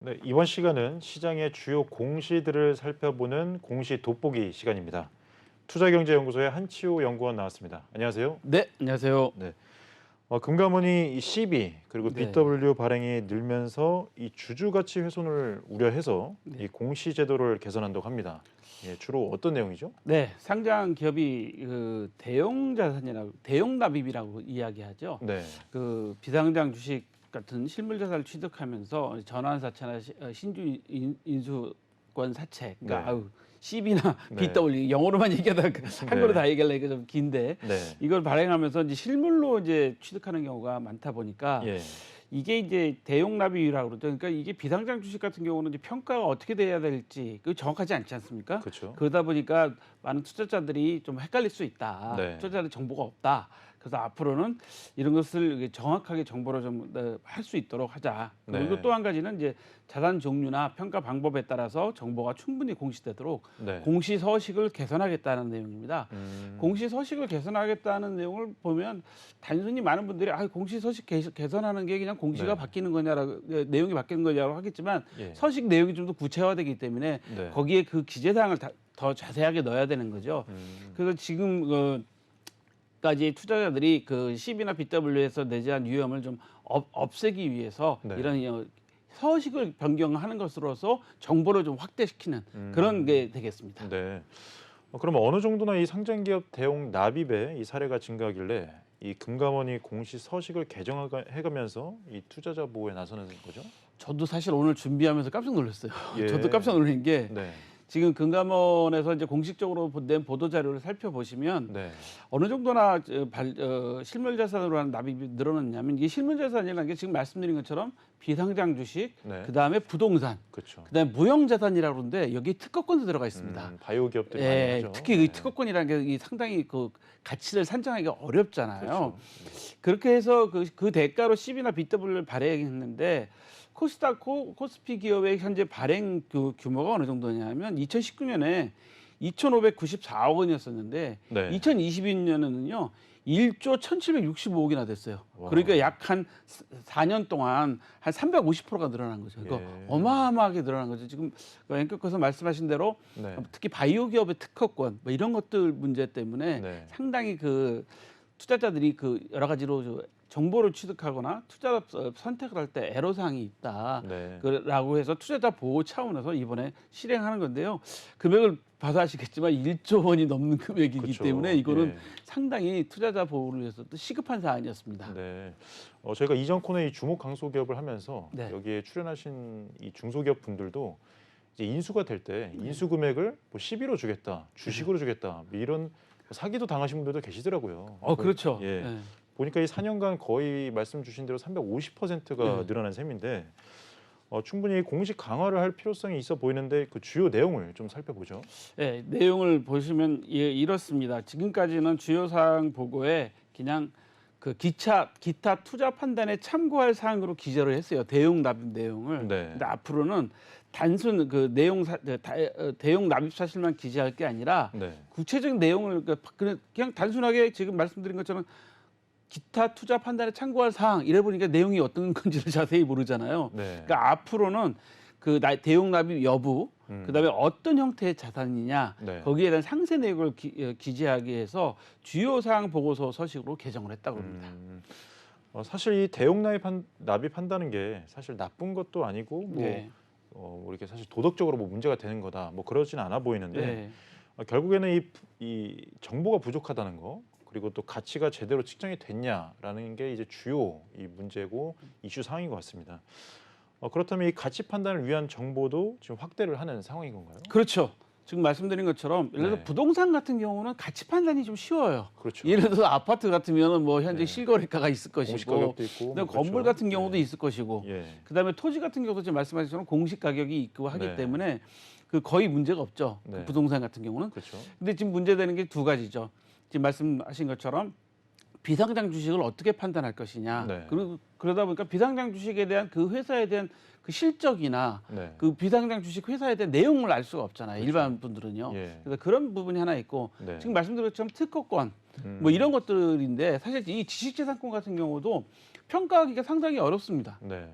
네, 이번 시간은 시장의 주요 공시들을 살펴보는 공시 돋보기 시간입니다. 투자경제연구소의 한치호 연구원 나왔습니다. 안녕하세요. 네, 안녕하세요. 네, 금감원이 이 CB 그리고 네. BW 발행이 늘면서 이 주주 가치 훼손을 우려해서 네. 이 공시 제도를 개선한다고 합니다. 예, 주로 어떤 내용이죠? 네, 상장 기업이 대형 자산이라고 대형 납입이라고 이야기하죠. 네, 비상장 주식 같은 실물 자산을 취득하면서 전환사채나 신주 인수권 사채, 그러니까 네. CB나 네. BW 영어로만 얘기하다가 한글로 네. 다 얘기하려니까 좀 긴데 네, 이걸 발행하면서 이제 실물로 이제 취득하는 경우가 많다 보니까 예, 이게 이제 대용 납입이라고 그러죠. 그러니까 이게 비상장 주식 같은 경우는 이제 평가가 어떻게 돼야 될지 그 정확하지 않지 않습니까? 그렇죠. 그러다 보니까 많은 투자자들이 좀 헷갈릴 수 있다. 네. 투자자들 정보가 없다. 그래서 앞으로는 이런 것을 정확하게 정보를 좀 할 수 있도록 하자. 그리고 네. 또 한 가지는 이제 자산 종류나 평가 방법에 따라서 정보가 충분히 공시되도록 네. 공시 서식을 개선하겠다는 내용입니다. 음, 공시 서식을 개선하겠다는 내용을 보면 단순히 많은 분들이 공시 서식 개선하는 게 그냥 공시가 네. 바뀌는 거냐라고 내용이 바뀌는 거냐고 하겠지만 예, 서식 내용이 좀 더 구체화되기 때문에 네. 거기에 그 기재 사항을 더 자세하게 넣어야 되는 거죠. 그래서 지금 까지 투자자들이 그 CB나 BW에서 내재한 위험을 좀 없애기 위해서 네. 이런 서식을 변경하는 것으로서 정보를 좀 확대시키는 그런 게 되겠습니다. 네. 그럼 어느 정도나 이 상장기업 대용 납입의 이 사례가 증가하길래 이 금감원이 공시 서식을 개정해가면서 이 투자자 보호에 나서는 거죠? 저도 사실 오늘 준비하면서 깜짝 놀랐어요. 예. 저도 깜짝 놀란 게 네, 지금 금감원에서 이제 공식적으로 낸 보도 자료를 살펴보시면 네, 어느 정도나 실물 자산으로 하는 납입이 늘어났냐면 이게 실물 자산이라는 게 지금 말씀드린 것처럼 비상장 주식, 네. 그다음에 부동산, 그렇죠. 그다음에 무형 자산이라고 그러는데 여기 특허권도 들어가 있습니다. 바이오 기업들이 많이 예, 하죠. 특히 네. 이 특허권이라는 게 상당히 그 가치를 산정하기가 어렵잖아요. 그렇죠. 그렇게 해서 그 대가로 CB나 BW를 발행했는데 코스피 기업의 현재 발행 규모가 어느 정도냐면 2019년에 2,594억 원이었었는데 네. 2022년에는요 1조 1,765억이나 됐어요. 와. 그러니까 약 한 4년 동안 한 350%가 늘어난 거죠. 이거 예. 어마어마하게 늘어난 거죠. 지금 앵커께서 말씀하신 대로 네. 특히 바이오 기업의 특허권 뭐 이런 것들 문제 때문에 네. 상당히 그 투자자들이 그 여러 가지로 정보를 취득하거나 투자 선택을 할 때 애로사항이 있다. 네. 라고 해서 투자자 보호 차원에서 이번에 실행하는 건데요. 금액을 봐서 아시겠지만 1조 원이 넘는 금액이기 그렇죠. 때문에 이거는 예. 상당히 투자자 보호를 위해서도 시급한 사안이었습니다. 네. 저희가 이전 코너에 이 주목 강소 기업을 하면서 네. 여기에 출연하신 이 중소기업 분들도 이제 인수가 될 때 네. 인수 금액을 뭐 10위로 주겠다, 주식으로 주겠다, 뭐 이런 사기도 당하신 분들도 계시더라고요. 그렇죠. 예. 네. 보니까 이 4년간 거의 말씀 주신 대로 350%가 네. 늘어난 셈인데 충분히 공식 강화를 할 필요성이 있어 보이는데 그 주요 내용을 좀 살펴보죠. 네, 내용을 보시면 이렇습니다. 지금까지는 주요 사항 보고에 그냥 그 기타 투자 판단에 참고할 사항으로 기재를 했어요. 대용 납입 내용을. 네. 근데 앞으로는 단순 그 대용 납입 사실만 기재할 게 아니라 네. 구체적인 내용을 그냥 단순하게 지금 말씀드린 것처럼 기타 투자 판단에 참고할 사항 이래 보니까 내용이 어떤 건지를 자세히 모르잖아요. 네. 그러니까 앞으로는 대용 납입 여부, 그다음에 어떤 형태의 자산이냐, 네. 거기에 대한 상세 내용을 기재하기 위해서 주요 사항 보고서 서식으로 개정을 했다고 합니다. 사실 이 대용 납입한다는 게 사실 나쁜 것도 아니고 뭐 네. 이렇게 사실 도덕적으로 뭐 문제가 되는 거다 뭐 그러진 않아 보이는데 네. 결국에는 이 정보가 부족하다는 거 그리고 또 가치가 제대로 측정이 됐냐라는 게 이제 주요 이 문제고 이슈 사항인 것 같습니다. 그렇다면 이 가치 판단을 위한 정보도 지금 확대를 하는 상황인 건가요? 그렇죠. 지금 말씀드린 것처럼 예를 들어 네. 부동산 같은 경우는 가치 판단이 좀 쉬워요. 그렇죠. 예를 들어서 아파트 같으면 뭐 현재 네. 실거래가가 있을 공시 것이고, 가격도 있고 그다음에 뭐 건물 그렇죠. 같은 경우도 네. 있을 것이고, 예. 그다음에 토지 같은 경우도 지금 말씀하신 것처럼 공시 가격이 있고 하기 네. 때문에 그 거의 문제가 없죠. 네. 그 부동산 같은 경우는. 그렇죠. 근데 지금 문제되는 게 두 가지죠. 지금 말씀하신 것처럼 비상장 주식을 어떻게 판단할 것이냐. 네. 그리고 그러다 보니까 비상장 주식에 대한 그 회사에 대한 그 실적이나 네. 그 비상장 주식 회사에 대한 내용을 알 수가 없잖아요. 그렇죠. 일반 분들은요. 예. 그래서 그런 부분이 하나 있고 네. 지금 말씀드린 것처럼 특허권 뭐 이런 것들인데 사실 이 지식재산권 같은 경우도 평가하기가 상당히 어렵습니다. 네.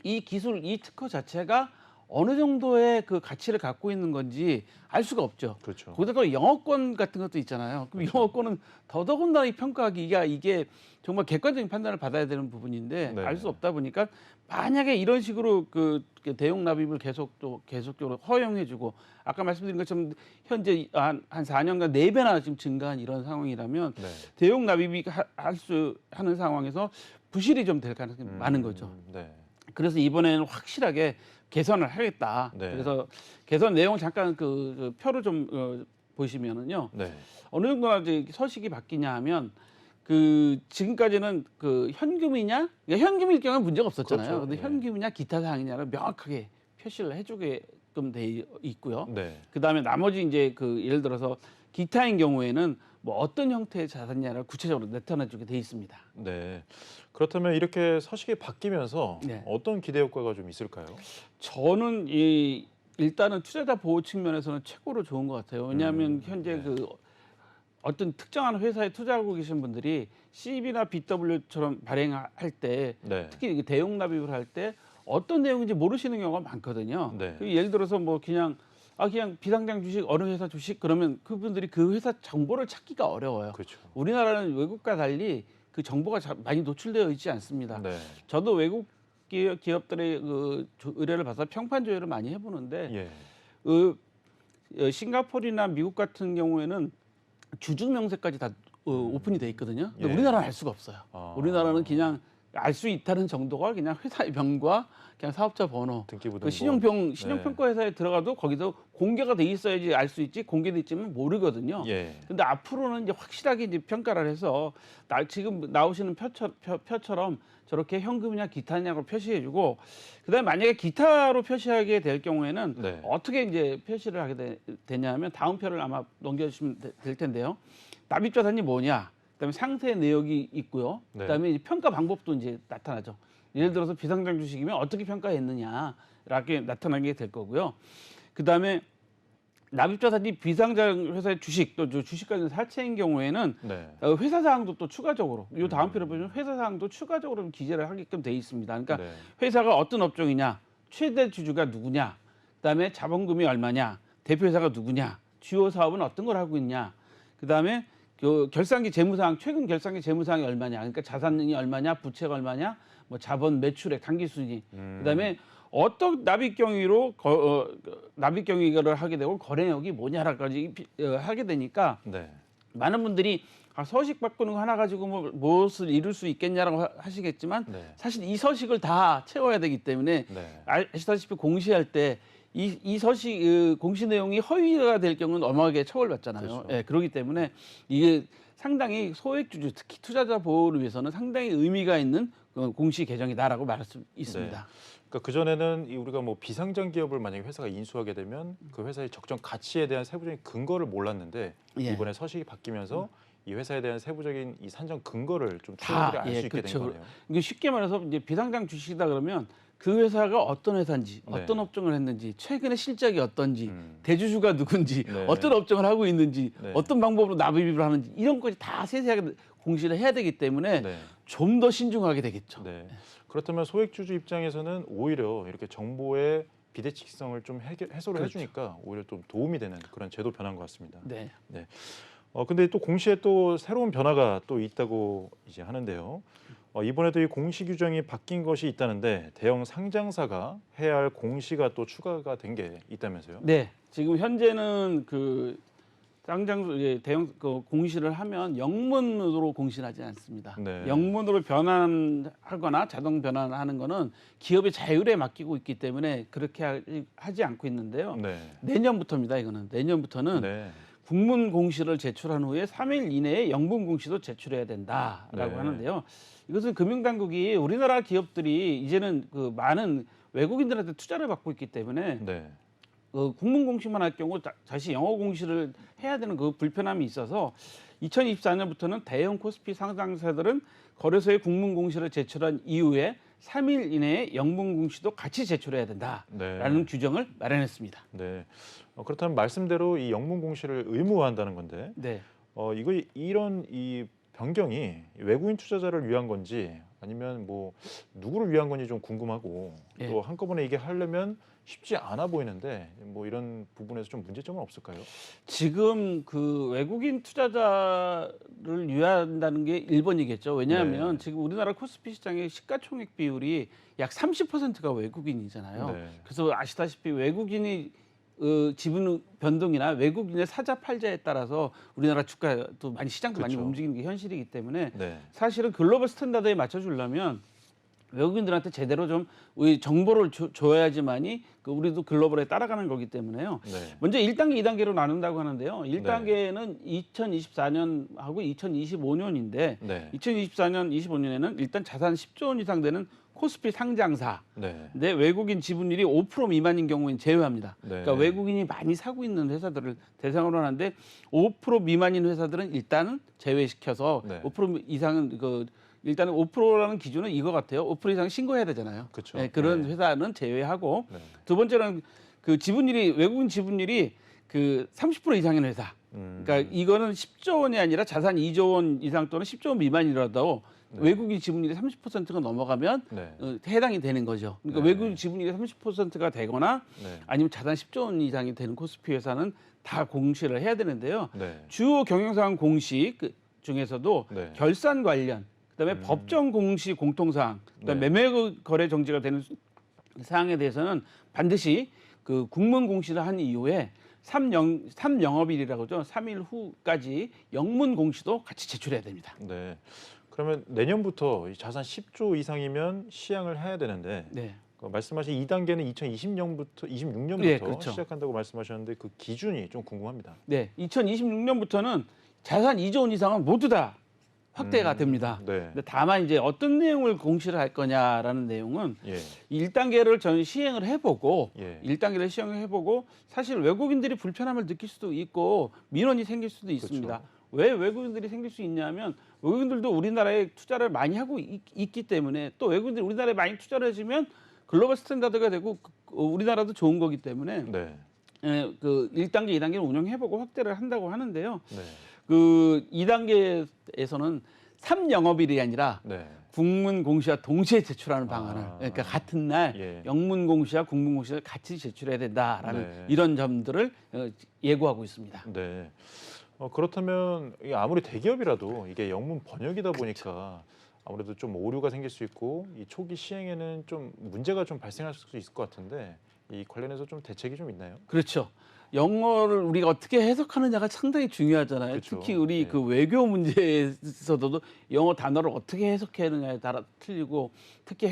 이 기술, 이 특허 자체가 어느 정도의 그 가치를 갖고 있는 건지 알 수가 없죠. 그렇죠. 거기다가 영어권 같은 것도 있잖아요. 그럼 그렇죠. 영어권은 더더군다나 이 평가하기가 이게 정말 객관적인 판단을 받아야 되는 부분인데 네. 알 수 없다 보니까 만약에 이런 식으로 그 대용 납입을 계속적으로 허용해주고 아까 말씀드린 것처럼 현재 한 4년간 4배나 지금 증가한 이런 상황이라면 네. 대용 납입이 하는 상황에서 부실이 좀 될 가능성이 많은 거죠. 네. 그래서 이번에는 확실하게 개선을 하겠다. 네. 그래서 개선 내용 잠깐 그 표를 좀 보시면은요. 네. 어느 정도나 이제 서식이 바뀌냐 하면 그 지금까지는 그 현금이냐? 그러니까 현금일 경우는 문제가 없었잖아요. 그렇죠. 근데 예. 현금이냐 기타 사항이냐를 명확하게 표시를 해주게끔 돼 있고요. 네. 그다음에 나머지 이제 그 예를 들어서 기타인 경우에는 뭐 어떤 형태의 자산냐를 구체적으로 나타내주게 돼 있습니다. 네. 그렇다면 이렇게 서식이 바뀌면서 네. 어떤 기대 효과가 좀 있을까요? 저는 일단은 투자자 보호 측면에서는 최고로 좋은 것 같아요. 왜냐하면 현재 네. 그 어떤 특정한 회사에 투자하고 계신 분들이 CB나 BW처럼 발행할 때 네. 특히 이게 대용 납입을 할 때 어떤 내용인지 모르시는 경우가 많거든요. 네. 그 예를 들어서 뭐 그냥 비상장 주식 어느 회사 주식 그러면 그분들이 그 회사 정보를 찾기가 어려워요. 그렇죠. 우리나라는 외국과 달리 그 정보가 많이 노출되어 있지 않습니다. 네. 저도 외국 기업들의 그 의뢰를 받아서 평판 조회를 많이 해보는데 예. 싱가포르나 미국 같은 경우에는 주주 명세까지 다 오픈이 돼 있거든요. 근데 예. 우리나라는 알 수가 없어요. 아. 우리나라는 그냥 알 수 있다는 정도가 그냥 회사의 명과 그냥 사업자 번호, 등기부등본. 그 신용평가 회사에 들어가도 거기서 공개가 돼 있어야지 알 수 있지 공개돼 있지만 모르거든요. 예. 근데 앞으로는 이제 확실하게 이제 평가를 해서 지금 나오시는 표처럼 저렇게 현금이냐 기타냐고 표시해주고 그다음에 만약에 기타로 표시하게 될 경우에는 네. 어떻게 이제 표시를 하게 되냐면 다음 표를 아마 넘겨주시면 될 텐데요. 납입 자산이 뭐냐? 그다음에 상세 내역이 있고요. 네. 그다음에 이제 평가 방법도 이제 나타나죠. 예를 들어서 비상장 주식이면 어떻게 평가했느냐라게 나타나게 될 거고요. 그다음에 납입자산이 비상장 회사의 주식 또 주식까지 사채인 경우에는 네. 회사 사항도 또 추가적으로 이 다음 표를 보시면 회사 사항도 추가적으로 좀 기재를 하게끔 돼 있습니다. 그러니까 네. 회사가 어떤 업종이냐, 최대 주주가 누구냐, 그다음에 자본금이 얼마냐, 대표회사가 누구냐, 주요 사업은 어떤 걸 하고 있냐, 그다음에 그 결산기 재무사항 최근 결산기 재무사항이 얼마냐, 그러니까 자산이 얼마냐, 부채가 얼마냐, 뭐 자본 매출액 단기순이, 그다음에 어떤 납입 경위로 납입 경위를 하게 되고 거래액이 뭐냐라까지 하게 되니까 네. 많은 분들이 서식 바꾸는 거 하나 가지고 뭐 무엇을 이룰 수 있겠냐라고 하시겠지만 네. 사실 이 서식을 다 채워야 되기 때문에 네. 아시다시피 공시할 때 이 서식 공시 내용이 허위가 될 경우는 엄하게 처벌받잖아요. 그렇죠. 예, 그렇기 때문에 이게 상당히 소액주주 특히 투자자 보호를 위해서는 상당히 의미가 있는 공시 개정이다라고 말할 수 있습니다. 네. 그러니까 그 전에는 우리가 뭐 비상장 기업을 만약에 회사가 인수하게 되면 그 회사의 적정 가치에 대한 세부적인 근거를 몰랐는데 예. 이번에 서식이 바뀌면서 이 회사에 대한 세부적인 이 산정 근거를 좀 다, 투자자들이 알 수 있게 그렇죠. 된 거네요. 이게 쉽게 말해서 이제 비상장 주식이다 그러면 그 회사가 어떤 회사인지, 네. 어떤 업종을 했는지, 최근에 실적이 어떤지, 음. 대주주가 누군지, 네. 어떤 업종을 하고 있는지, 네. 어떤 방법으로 납입을 하는지 이런 것이 다 세세하게 공시를 해야 되기 때문에 네. 좀 더 신중하게 되겠죠. 네. 그렇다면 소액주주 입장에서는 오히려 이렇게 정보의 비대칭성을 좀 해소를 그렇죠. 해주니까 오히려 좀 도움이 되는 그런 제도 변화인 것 같습니다. 네. 근데 또 공시에 또 새로운 변화가 또 있다고 이제 하는데요. 이번에도 이 공시 규정이 바뀐 것이 있다는데 대형 상장사가 해야 할 공시가 또 추가가 된 게 있다면서요? 네. 지금 현재는 그 대형 공시를 하면 영문으로 공시를 하지 않습니다. 네. 영문으로 변환하거나 자동 변환하는 거는 기업의 자율에 맡기고 있기 때문에 그렇게 하지 않고 있는데요. 네. 내년부터입니다. 이거는 내년부터는 네. 국문 공시를 제출한 후에 3일 이내에 영문 공시도 제출해야 된다라고 네. 하는데요. 이것은 금융당국이 우리나라 기업들이 이제는 그 많은 외국인들한테 투자를 받고 있기 때문에 네. 국문 공시만 할 경우 다시 영어 공시를 해야 되는 그 불편함이 있어서 2024년부터는 대형 코스피 상장사들은 거래소에 국문 공시를 제출한 이후에 3일 이내에 영문 공시도 같이 제출해야 된다라는 네. 규정을 마련했습니다. 네. 그렇다면 말씀대로 이 영문 공시를 의무화한다는 건데 네. 이런 이 변경이 외국인 투자자를 위한 건지 아니면 뭐 누구를 위한 건지 좀 궁금하고 예. 또 한꺼번에 이게 하려면 쉽지 않아 보이는데 뭐 이런 부분에서 좀 문제점은 없을까요? 지금 그 외국인 투자자를 유치한다는 게 1번이겠죠. 왜냐하면 네. 지금 우리나라 코스피 시장의 시가총액 비율이 약 30%가 외국인이잖아요. 네. 그래서 아시다시피 외국인이 지분 변동이나 외국인의 사자 팔자에 따라서 우리나라 주가도 많이 시장도 많이 그쵸. 움직이는 게 현실이기 때문에 네. 사실은 글로벌 스탠다드에 맞춰주려면 외국인들한테 제대로 좀 우리 정보를 줘야지만이 우리도 글로벌에 따라가는 거기 때문에요. 네. 먼저 1단계, 2단계로 나눈다고 하는데요. 1단계는 2024년하고 2025년인데 네. 2024년, 25년에는 일단 자산 10조 원 이상 되는 코스피 상장사 네. 내 외국인 지분율이 5% 미만인 경우엔 제외합니다. 네. 그러니까 외국인이 많이 사고 있는 회사들을 대상으로 하는데 5% 미만인 회사들은 일단은 제외시켜서 네. 5% 이상은 일단은 5%라는 기준은 이거 같아요. 5% 이상 신고해야 되잖아요. 그쵸. 네, 그런 네. 회사는 제외하고 네. 두 번째는 그 지분율이 외국인 지분율이 그 30% 이상인 회사. 그러니까 이거는 10조 원이 아니라 자산 2조 원 이상 또는 10조 원 미만이라도 네. 외국인 지분율이 30%가 넘어가면 네. 해당이 되는 거죠. 그러니까 네. 외국인 지분율이 30%가 되거나 네. 아니면 자산 10조 원 이상이 되는 코스피 회사는 다 공시를 해야 되는데요. 네. 주요 경영사항 공시 중에서도 네. 결산 관련, 그다음에 법정 공시 공통사항, 그다음에 네. 매매 거래 정지가 되는 사항에 대해서는 반드시 그 국문 공시를 한 이후에 3영업일이라고 하죠. 3일 후까지 영문 공시도 같이 제출해야 됩니다. 네. 그러면 내년부터 이 자산 10조 이상이면 시행을 해야 되는데 네. 말씀하신 2단계는 2026년부터 네, 그렇죠. 시작한다고 말씀하셨는데 그 기준이 좀 궁금합니다. 네. 2026년부터는 자산 2조 원 이상은 모두 다 확대가 됩니다. 네. 근데 다만 이제 어떤 내용을 공시를 할 거냐라는 내용은 예. 1단계를 저는 시행을 해보고 예. 1단계를 시행을 해보고 사실 외국인들이 불편함을 느낄 수도 있고 민원이 생길 수도 있습니다. 그렇죠. 왜 외국인들이 생길 수 있냐면 외국인들도 우리나라에 투자를 많이 하고 있기 때문에 또 외국인들이 우리나라에 많이 투자를 해주면 글로벌 스탠다드가 되고 우리나라도 좋은 거기 때문에 네. 그 1단계, 2단계를 운영해보고 확대를 한다고 하는데요. 네. 그 2단계에서는 3영업일이 아니라 네. 국문 공시와 동시에 제출하는 방안을 그러니까 같은 날 예. 영문 공시와 국문 공시를 같이 제출해야 된다라는 네. 이런 점들을 예고하고 있습니다. 네. 그렇다면 이게 아무리 대기업이라도 이게 영문 번역이다 보니까 아무래도 좀 오류가 생길 수 있고 이 초기 시행에는 좀 문제가 좀 발생할 수 있을 것 같은데 이 관련해서 좀 대책이 좀 있나요? 그렇죠. 영어를 우리가 어떻게 해석하느냐가 상당히 중요하잖아요. 그렇죠. 특히 우리 네. 그 외교 문제에서도 영어 단어를 어떻게 해석하느냐에 따라 틀리고 특히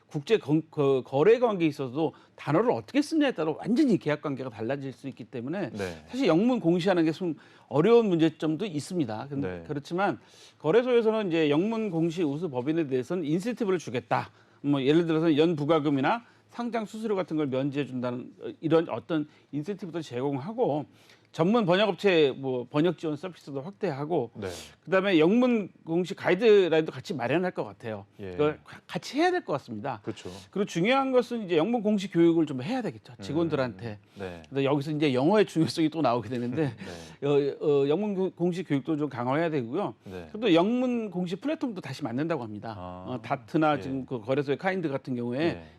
국제 거래 관계에 있어서도 단어를 어떻게 쓰느냐에 따라 완전히 계약 관계가 달라질 수 있기 때문에 네. 사실 영문 공시하는 게 좀 어려운 문제점도 있습니다. 네. 그렇지만 거래소에서는 이제 영문 공시 우수 법인에 대해서는 인센티브를 주겠다. 뭐 예를 들어서 연부과금이나 상장 수수료 같은 걸 면제해 준다는 이런 어떤 인센티브도 제공하고 전문 번역업체 뭐 번역 지원 서비스도 확대하고 네. 그다음에 영문 공시 가이드라인도 같이 마련할 것 같아요. 예. 그걸 같이 해야 될 것 같습니다. 그렇죠. 그리고 중요한 것은 이제 영문 공시 교육을 좀 해야 되겠죠. 직원들한테. 네. 근데 여기서 이제 영어의 중요성이 또 나오게 되는데 네. 영문 공시 교육도 좀 강화해야 되고요. 네. 또 영문 공시 플랫폼도 다시 만든다고 합니다. 다트나 예. 지금 그 거래소의 카인드 같은 경우에 네.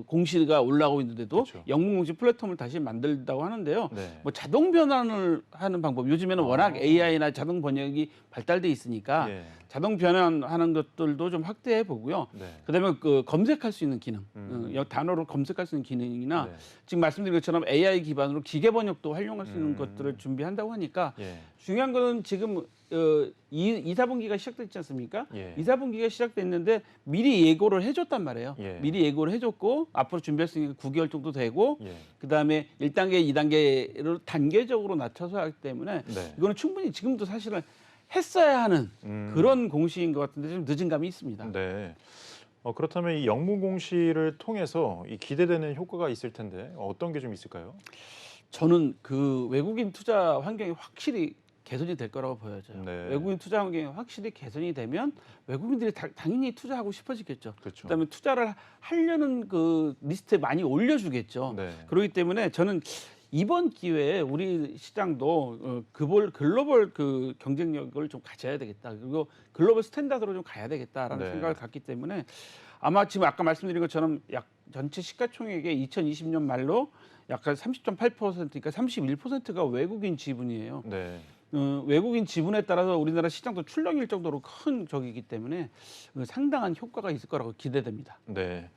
공시가 올라오고 있는데도 그렇죠. 영문 공시 플랫폼을 다시 만든다고 하는데요. 네. 뭐 자동 변환을 하는 방법. 요즘에는 워낙 AI나 자동 번역이 발달돼 있으니까 예. 자동 변환하는 것들도 좀 확대해 보고요. 네. 그다음에 그 검색할 수 있는 기능, 단어로 검색할 수 있는 기능이나 네. 지금 말씀드린 것처럼 AI 기반으로 기계 번역도 활용할 수 있는 것들을 준비한다고 하니까 예. 중요한 거는 지금 2, 4분기가 시작됐지 않습니까? 예. 2, 4분기가 시작됐는데 미리 예고를 해줬단 말이에요. 예. 미리 예고를 해줬고 앞으로 준비할 수 있는 게 9개월 정도 되고 예. 그다음에 1단계, 2단계를 단계적으로 낮춰서 하기 때문에 네. 이거는 충분히 지금도 사실은 했어야 하는 그런 공시인 것 같은데 좀 늦은 감이 있습니다. 네. 그렇다면 이 영문 공시를 통해서 이 기대되는 효과가 있을 텐데 어떤 게 좀 있을까요? 저는 그 외국인 투자 환경이 확실히 개선이 될 거라고 보여져요. 네. 외국인 투자 환경이 확실히 개선이 되면 외국인들이 당연히 투자하고 싶어지겠죠. 그렇죠. 그다음에 투자를 하려는 그 리스트에 많이 올려주겠죠. 네. 그렇기 때문에 저는 이번 기회에 우리 시장도 글로벌 그 경쟁력을 좀 가져야 되겠다. 그리고 글로벌 스탠다드로 좀 가야 되겠다라는 네. 생각을 갖기 때문에 아마 지금 아까 말씀드린 것처럼 약 전체 시가총액의 2020년 말로 약간 30.8%, 그러니까 31%가 외국인 지분이에요. 네. 외국인 지분에 따라서 우리나라 시장도 출렁일 정도로 큰 적이기 때문에 상당한 효과가 있을 거라고 기대됩니다. 네.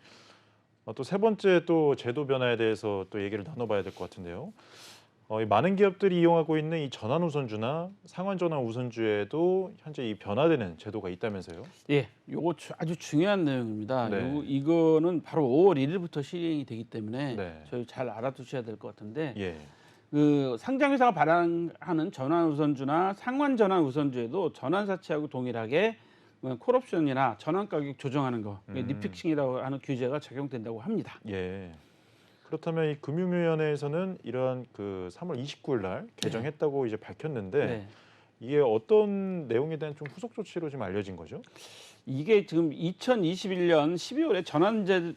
또 세 번째 또 제도 변화에 대해서 또 얘기를 나눠봐야 될 것 같은데요. 이 많은 기업들이 이용하고 있는 이 전환 우선주나 상환 전환 우선주에도 현재 이 변화되는 제도가 있다면서요? 예, 요거 아주 중요한 내용입니다. 네. 이거는 바로 5월 1일부터 시행이 되기 때문에 네. 저희 잘 알아두셔야 될 것 같은데 예. 그 상장회사가 발행하는 전환 우선주나 상환 전환 우선주에도 전환사채하고 동일하게 콜옵션이나 전환 가격 조정하는 거, 리픽싱이라고 하는 규제가 적용된다고 합니다. 예. 그렇다면 이 금융위원회에서는 이러한 그 3월 29일 날 개정했다고 이제 밝혔는데 네. 이게 어떤 내용에 대한 좀 후속 조치로 지금 알려진 거죠? 이게 지금 2021년 12월에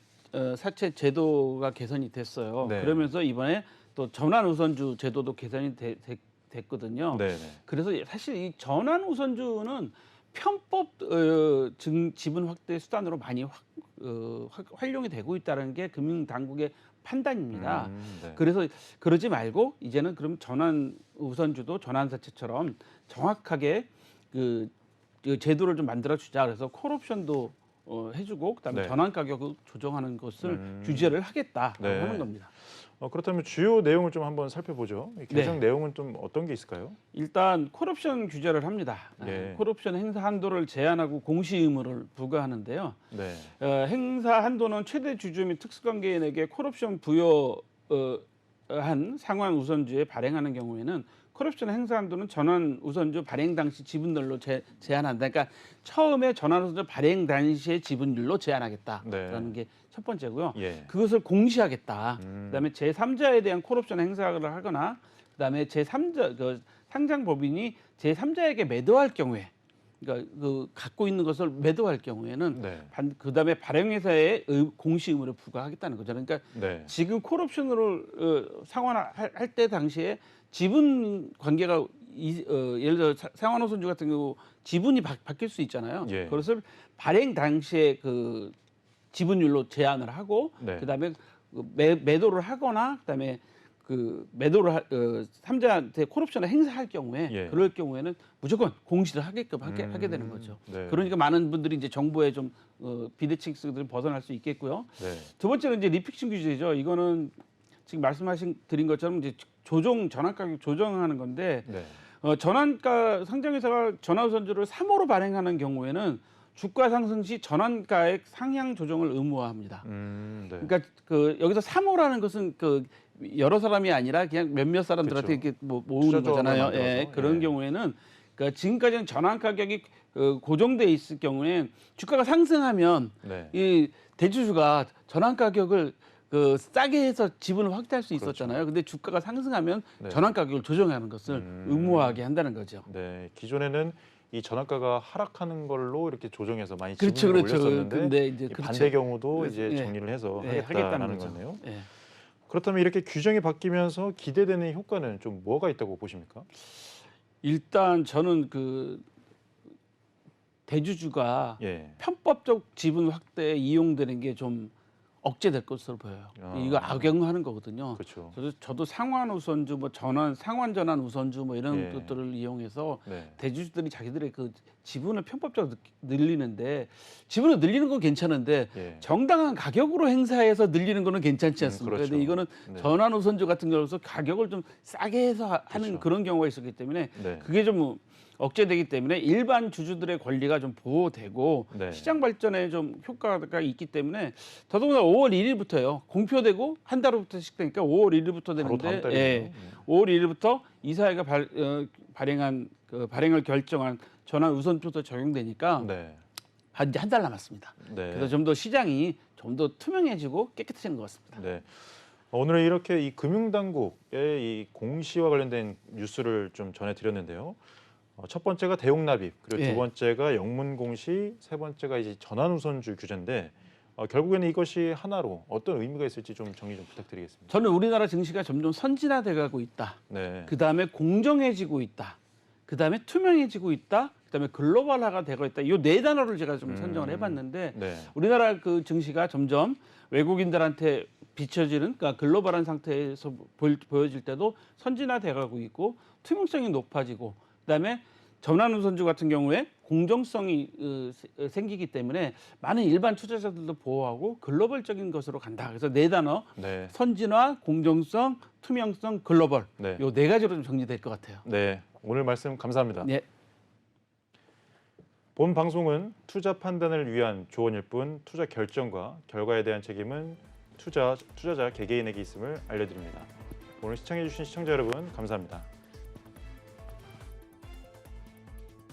사채 제도가 개선이 됐어요. 네. 그러면서 이번에 또 전환 우선주 제도도 개선이 됐거든요. 네. 그래서 사실 이 전환 우선주는 편법 지분 확대 수단으로 많이 활용이 되고 있다는 게 금융 당국의 판단입니다. 네. 그래서 그러지 말고 이제는 그럼 전환 우선주도 전환사채처럼 정확하게 그 제도를 좀 만들어 주자. 그래서 콜옵션도 해주고 그다음에 네. 전환 가격을 조정하는 것을 규제를 하겠다라고 네. 하는 겁니다. 그렇다면 주요 내용을 좀 한번 살펴보죠. 이 개정 네. 내용은 좀 어떤 게 있을까요? 일단 콜옵션 규제를 합니다. 예. 콜옵션 행사 한도를 제한하고 공시 의무를 부과하는데요. 네. 행사 한도는 최대 주주 및 특수관계인에게 콜옵션 부여한 상환 우선주에 발행하는 경우에는 콜옵션 행사 한도는 전환 우선주 발행 당시 지분율로 제한한다. 그러니까 처음에 전환 우선주 발행 당시의 지분율로 제한하겠다라는 게 첫 번째고요. 예. 그것을 공시하겠다. 그다음에 제3자에 대한 콜옵션 행사를 하거나 그다음에 제3자 그 상장 법인이 제3자에게 매도할 경우에 그러니까 그 갖고 있는 것을 매도할 경우에는 네. 그다음에 발행회사에 공시 의무를 부과하겠다는 거죠. 그러니까 네. 지금 콜옵션으로 상환할 때 당시에 지분 관계가 예를 들어 상환우선주 같은 경우 지분이 바뀔 수 있잖아요. 예. 그것을 발행 당시에 그 지분율로 제한을 하고 네. 그다음에 매도를 하거나 그다음에 그 매도를 삼자한테 콜옵션을 행사할 경우에 예. 그럴 경우에는 무조건 공시를 하게끔 하게 되는 거죠. 네. 그러니까 많은 분들이 이제 정보에 좀 비대칭성들을 벗어날 수 있겠고요. 네. 두 번째는 이제 리픽싱 규제죠. 이거는 지금 드린 것처럼 이제 전환 가격 조정하는 건데 네. 상장회사가 전환우선주를 3호로 발행하는 경우에는 주가 상승 시 전환가액 상향 조정을 의무화합니다. 네. 그러니까 그 여기서 3호라는 것은 그 여러 사람이 아니라 그냥 몇몇 사람들한테 그쵸. 이렇게 모으는 거잖아요. 만들어서. 예, 그런 예. 경우에는 그러니까 지금까지는 전환 가격이 고정돼 있을 경우에 주가가 상승하면 네. 이 대주주가 전환 가격을 싸게 해서 지분을 확대할 수 있었잖아요. 근데 주가가 상승하면 네. 전환 가격을 조정하는 것을 의무화하게 한다는 거죠. 네. 기존에는 이 전환가가 하락하는 걸로 이렇게 조정해서 많이 그렇죠, 지분을 그렇죠. 올렸었는데 근데 이제 이 그렇죠. 반대 경우도 이제 예. 정리를 해서 예, 하겠다는 거죠. 거네요. 예. 그렇다면 이렇게 규정이 바뀌면서 기대되는 효과는 좀 뭐가 있다고 보십니까? 일단 저는 그 대주주가 예. 편법적 지분 확대에 이용되는 게 좀 억제될 것으로 보여요. 이거 악용하는 거거든요. 그렇죠. 저도 상환 우선주, 상환 전환 우선주 이런 예. 것들을 이용해서 네. 대주주들이 자기들의 그 지분을 편법적으로 늘리는데 지분을 늘리는 건 괜찮은데 예. 정당한 가격으로 행사해서 늘리는 거는 괜찮지 않습니까? 그렇죠. 근데 이거는 네. 전환 우선주 같은 경우서 가격을 좀 싸게 해서 하는 그렇죠. 그런 경우가 있었기 때문에 네. 그게 좀 억제되기 때문에 일반 주주들의 권리가 좀 보호되고 네. 시장 발전에 좀 효과가 있기 때문에 더더군다나 5월 1일부터요. 공표되고 한 달 후부터 시작되니까 5월 1일부터 바로 다음 되는데 달이네요. 5월 1일부터 이사회가 발행한 발행을 결정한 전환 우선표도 적용되니까 네. 한 달 남았습니다. 네. 그래서 좀 더 시장이 좀 더 투명해지고 깨끗해지는 것 같습니다. 네. 오늘은 이렇게 이 금융당국의 이 공시와 관련된 뉴스를 좀 전해드렸는데요. 첫 번째가 대용납입, 그리고 예. 두 번째가 영문공시, 세 번째가 이제 전환우선주 규제인데 결국에는 이것이 하나로 어떤 의미가 있을지 좀 정리 좀 부탁드리겠습니다. 저는 우리나라 증시가 점점 선진화돼가고 있다. 네. 그 다음에 공정해지고 있다. 그 다음에 투명해지고 있다. 그 다음에 글로벌화가 되고 있다. 이 네 단어를 제가 좀 선정을 해봤는데 네. 우리나라 그 증시가 점점 외국인들한테 비춰지는 그러니까 글로벌한 상태에서 보여질 때도 선진화돼가고 있고 투명성이 높아지고 그다음에 전환우선주 같은 경우에 공정성이 생기기 때문에 많은 일반 투자자들도 보호하고 글로벌적인 것으로 간다. 그래서 네 단어 네. 선진화, 공정성, 투명성, 글로벌 네. 요 네 가지로 좀 정리될 것 같아요. 네. 오늘 말씀 감사합니다. 네. 본 방송은 투자 판단을 위한 조언일 뿐 투자 결정과 결과에 대한 책임은 투자자 개개인에게 있음을 알려드립니다. 오늘 시청해주신 시청자 여러분 감사합니다.